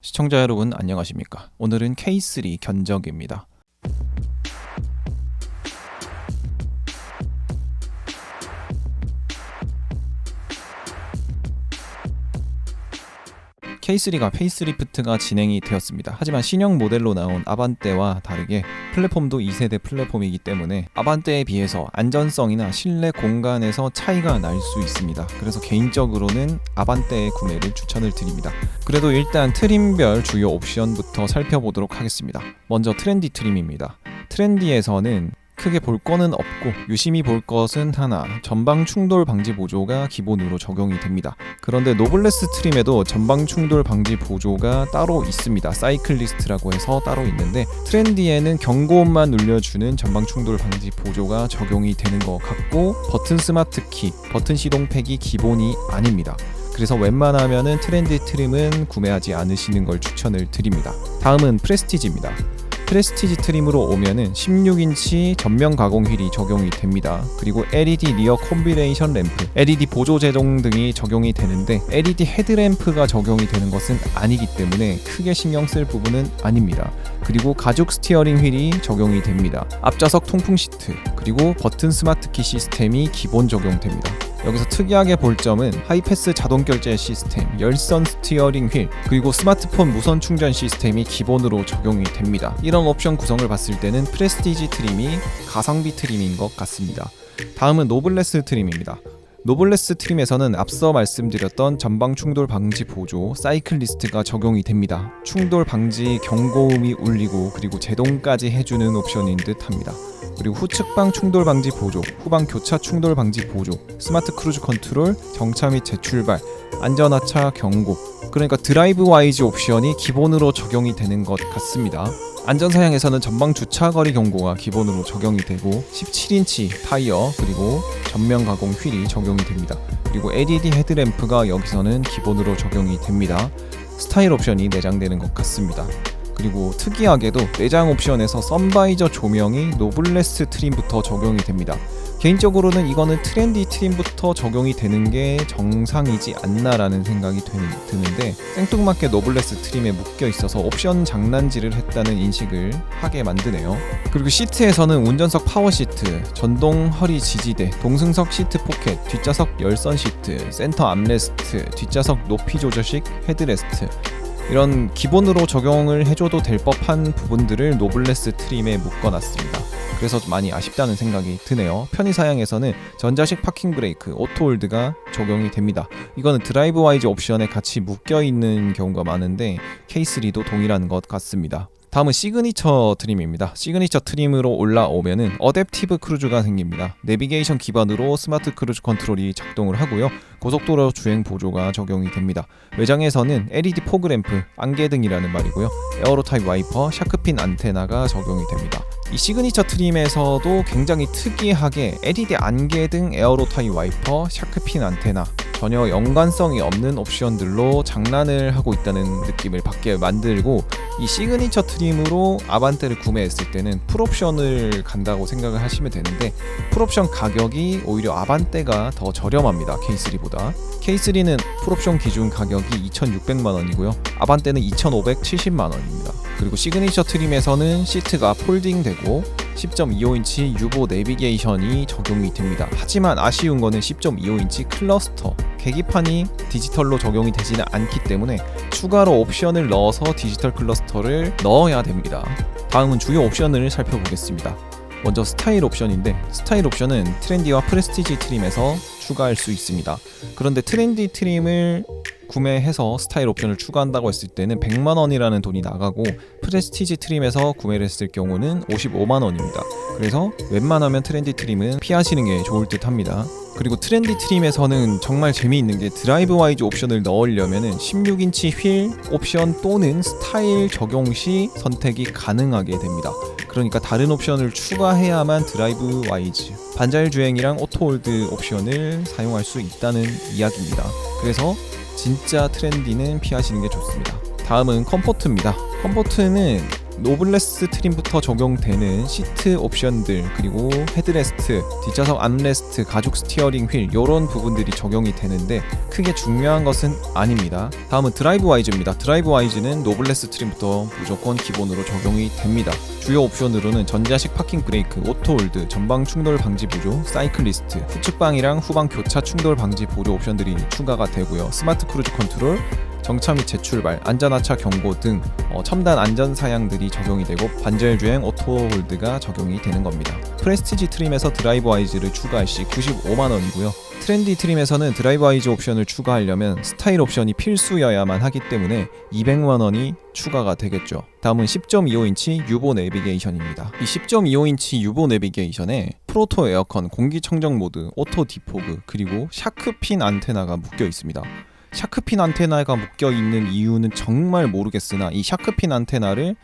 시청자 여러분 안녕하십니까? 오늘은 K3 견적입니다. K3가 페이스리프트가 진행이 되었습니다. 하지만 신형 모델로 나온 아반떼와 다르게 플랫폼도 2세대 플랫폼이기 때문에 아반떼에 비해서 안전성이나 실내 공간에서 차이가 날 수 있습니다. 그래서 개인적으로는 아반떼의 구매를 추천을 드립니다. 그래도 일단 트림별 주요 옵션부터 살펴보도록 하겠습니다. 먼저 트렌디 트림입니다. 트렌디에서는 크게 볼 거는 없고 유심히 볼 것은 하나, 전방 충돌 방지 보조가 기본으로 적용이 됩니다. 그런데 노블레스 트림에도 전방 충돌 방지 보조가 따로 있습니다. 사이클리스트라고 해서 따로 있는데 트렌디에는 경고음만 눌려주는 전방 충돌 방지 보조가 적용이 되는 것 같고 버튼 스마트 키, 버튼 시동팩이 기본이 아닙니다. 그래서 웬만하면은 트렌디 트림은 구매하지 않으시는 걸 추천을 드립니다. 다음은 프레스티지입니다. 프레스티지 트림으로 오면은 16인치 전면 가공 휠이 적용이 됩니다. 그리고 LED 리어 콤비네이션 램프, LED 보조 제동 등이 적용이 되는데 LED 헤드램프가 적용이 되는 것은 아니기 때문에 크게 신경 쓸 부분은 아닙니다. 그리고 가죽 스티어링 휠이 적용이 됩니다. 앞좌석 통풍 시트, 그리고 버튼 스마트 키 시스템이 기본 적용됩니다. 여기서 특이하게 볼 점은 하이패스 자동 결제 시스템, 열선 스티어링 휠, 그리고 스마트폰 무선 충전 시스템이 기본으로 적용이 됩니다. 이런 옵션 구성을 봤을 때는 프레스티지 트림이 가성비 트림인 것 같습니다. 다음은 노블레스 트림입니다. 노블레스 트림에서는 앞서 말씀드렸던 전방 충돌 방지 보조 사이클리스트가 적용이 됩니다. 충돌 방지 경고음이 울리고 그리고 제동까지 해주는 옵션인 듯 합니다. 그리고 후측방 충돌 방지 보조, 후방 교차 충돌 방지 보조, 스마트 크루즈 컨트롤, 정차 및 재출발, 안전하차 경고, 그러니까 드라이브 와이즈 옵션이 기본으로 적용이 되는 것 같습니다. 안전사양에서는 전방 주차거리 경고가 기본으로 적용이 되고 17인치 타이어 그리고 전면 가공 휠이 적용이 됩니다. 그리고 LED 헤드램프가 여기서는 기본으로 적용이 됩니다. 스타일 옵션이 내장되는 것 같습니다. 그리고 특이하게도 내장 옵션에서 선바이저 조명이 노블레스 트림부터 적용이 됩니다. 개인적으로는 이거는 트렌디 트림부터 적용이 되는 게 정상이지 않나라는 생각이 드는데 생뚱맞게 노블레스 트림에 묶여 있어서 옵션 장난질을 했다는 인식을 하게 만드네요. 그리고 시트에서는 운전석 파워 시트, 전동 허리 지지대, 동승석 시트 포켓, 뒷좌석 열선 시트, 센터 암레스트, 뒷좌석 높이 조절식 헤드레스트, 이런 기본으로 적용을 해줘도 될 법한 부분들을 노블레스 트림에 묶어놨습니다. 그래서 많이 아쉽다는 생각이 드네요. 편의 사양에서는 전자식 파킹 브레이크, 오토홀드가 적용이 됩니다. 이거는 드라이브 와이즈 옵션에 같이 묶여있는 경우가 많은데 K3도 동일한 것 같습니다. 다음은 시그니처 트림입니다. 시그니처 트림으로 올라오면은 어댑티브 크루즈가 생깁니다. 내비게이션 기반으로 스마트 크루즈 컨트롤이 작동을 하고요. 고속도로 주행 보조가 적용이 됩니다. 외장에서는 LED 포그램프, 안개등이라는 말이고요. 에어로 타입 와이퍼, 샤크핀 안테나가 적용이 됩니다. 이 시그니처 트림에서도 굉장히 특이하게 LED 안개등, 에어로 타입 와이퍼, 샤크핀 안테나, 전혀 연관성이 없는 옵션들로 장난을 하고 있다는 느낌을 받게 만들고, 이 시그니처 트림으로 아반떼를 구매했을 때는 풀옵션을 간다고 생각을 하시면 되는데 풀옵션 가격이 오히려 아반떼가 더 저렴합니다. K3보다. K3는 풀옵션 기준 가격이 2,600만원이고요 아반떼는 2,570만원입니다 그리고 시그니처 트림에서는 시트가 폴딩되고 10.25인치 유보 내비게이션이 적용이 됩니다. 하지만 아쉬운 거는 10.25인치 클러스터, 계기판이 디지털로 적용이 되지는 않기 때문에 추가로 옵션을 넣어서 디지털 클러스터를 넣어야 됩니다. 다음은 주요 옵션을 살펴보겠습니다. 먼저 스타일 옵션인데 스타일 옵션은 트렌디와 프레스티지 트림에서 추가할 수 있습니다. 그런데 트렌디 트림을 구매해서 스타일 옵션을 추가한다고 했을 때는 100만원이라는 돈이 나가고 프레스티지 트림에서 구매를 했을 경우는 55만원입니다. 그래서 웬만하면 트렌디 트림은 피하시는 게 좋을 듯 합니다. 그리고 트렌디 트림에서는 정말 재미있는 게 드라이브 와이즈 옵션을 넣으려면 16인치 휠 옵션 또는 스타일 적용 시 선택이 가능하게 됩니다. 그러니까 다른 옵션을 추가해야만 드라이브 와이즈, 반자율 주행이랑 오토홀드 옵션을 사용할 수 있다는 이야기입니다. 그래서 진짜 트렌디는 피하시는 게 좋습니다. 다음은 컴포트입니다. 컴포트는 노블레스 트림부터 적용되는 시트 옵션들, 그리고 헤드레스트, 뒷좌석 암레스트, 가죽 스티어링 휠 이런 부분들이 적용이 되는데 크게 중요한 것은 아닙니다. 다음은 드라이브 와이즈입니다. 드라이브 와이즈는 노블레스 트림부터 무조건 기본으로 적용이 됩니다. 주요 옵션으로는 전자식 파킹 브레이크, 오토홀드, 전방 충돌 방지 보조, 사이클리스트, 후측방이랑 후방 교차 충돌 방지 보조 옵션들이 추가가 되고요. 스마트 크루즈 컨트롤, 정차 및 재출발, 안전하차 경고 등 첨단 안전 사양들이 적용이 되고 반절 주행 오토홀드가 적용이 되는 겁니다. 프레스티지 트림에서 드라이브 와이즈를 추가할 시 95만원이고요. 트렌디 트림에서는 드라이브 와이즈 옵션을 추가하려면 스타일 옵션이 필수여야만 하기 때문에 200만원이 추가가 되겠죠. 다음은 10.25인치 유보 내비게이션입니다. 이 10.25인치 유보 내비게이션에 프로토 에어컨, 공기청정 모드, 오토 디포그, 그리고 샤크핀 안테나가 묶여 있습니다. 샤크핀 안테나가 묶여 있는 이유는 정말 모르겠으나 이 샤크핀 안테나를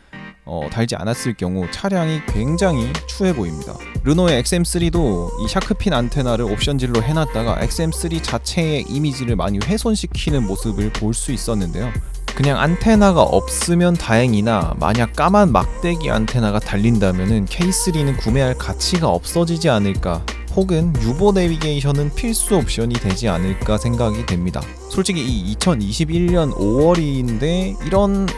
달지 않았을 경우 차량이 굉장히 추해 보입니다. 르노의 XM3도 이 샤크핀 안테나를 옵션질로 해놨다가 XM3 자체의 이미지를 많이 훼손시키는 모습을 볼 수 있었는데요. 그냥 안테나가 없으면 다행이나 만약 까만 막대기 안테나가 달린다면은 K3는 구매할 가치가 없어지지 않을까, 혹은 유보 내비게이션은 필수 옵션이 되지 않을까 생각이 됩니다. 솔직히 이 2021년 5월인데 이런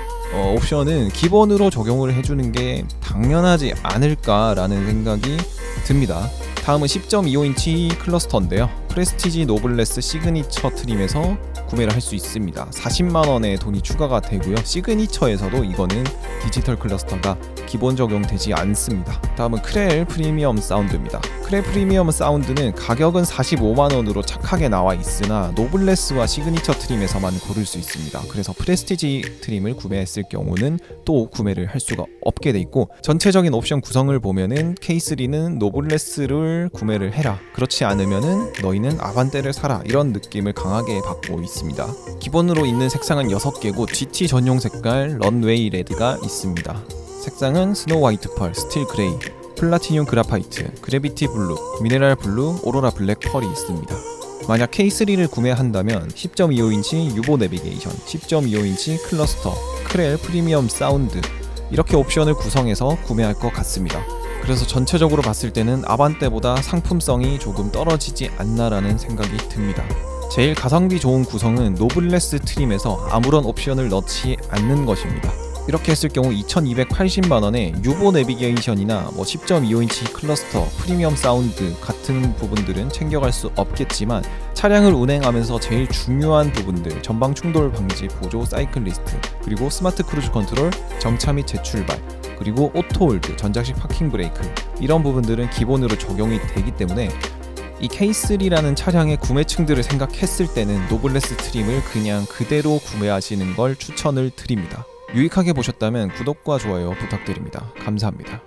옵션은 기본으로 적용을 해주는 게 당연하지 않을까라는 생각이 듭니다. 다음은 10.25인치 클러스터인데요. 프레스티지 노블레스 시그니처 트림에서 구매를 할 수 있습니다. 40만원의 돈이 추가가 되고요. 시그니처에서도 이거는 디지털 클러스터가 기본 적용되지 않습니다. 다음은 크렐 프리미엄 사운드입니다. 크렐 프리미엄 사운드는 가격은 45만원으로 착하게 나와 있으나 노블레스와 시그니처 트림에서만 고를 수 있습니다. 그래서 프레스티지 트림을 구매했을 경우는 또 구매를 할 수가 없게 돼 있고, 전체적인 옵션 구성을 보면은 K3는 노블레스를 구매를 해라, 그렇지 않으면은 너희는 아반떼를 사라, 이런 느낌을 강하게 받고 있습니다. 기본으로 있는 색상은 6개고 GT 전용 색깔 런웨이 레드가 있습니다. 색상은 스노우 화이트 펄, 스틸 그레이, 플라티늄 그라파이트, 그래비티 블루, 미네랄 블루, 오로라 블랙 펄이 있습니다. 만약 K3를 구매한다면 10.25인치 유보 내비게이션, 10.25인치 클러스터, 크렐 프리미엄 사운드 이렇게 옵션을 구성해서 구매할 것 같습니다. 그래서 전체적으로 봤을 때는 아반떼보다 상품성이 조금 떨어지지 않나라는 생각이 듭니다. 제일 가성비 좋은 구성은 노블레스 트림에서 아무런 옵션을 넣지 않는 것입니다. 이렇게 했을 경우 2280만원에 유보 내비게이션이나 10.25인치 클러스터, 프리미엄 사운드 같은 부분들은 챙겨갈 수 없겠지만 차량을 운행하면서 제일 중요한 부분들, 전방 충돌 방지 보조 사이클리스트, 그리고 스마트 크루즈 컨트롤, 정차 및 재출발, 그리고 오토홀드, 전자식 파킹 브레이크 이런 부분들은 기본으로 적용이 되기 때문에 이 K3라는 차량의 구매층들을 생각했을 때는 노블레스 트림을 그냥 그대로 구매하시는 걸 추천을 드립니다. 유익하게 보셨다면 구독과 좋아요 부탁드립니다. 감사합니다.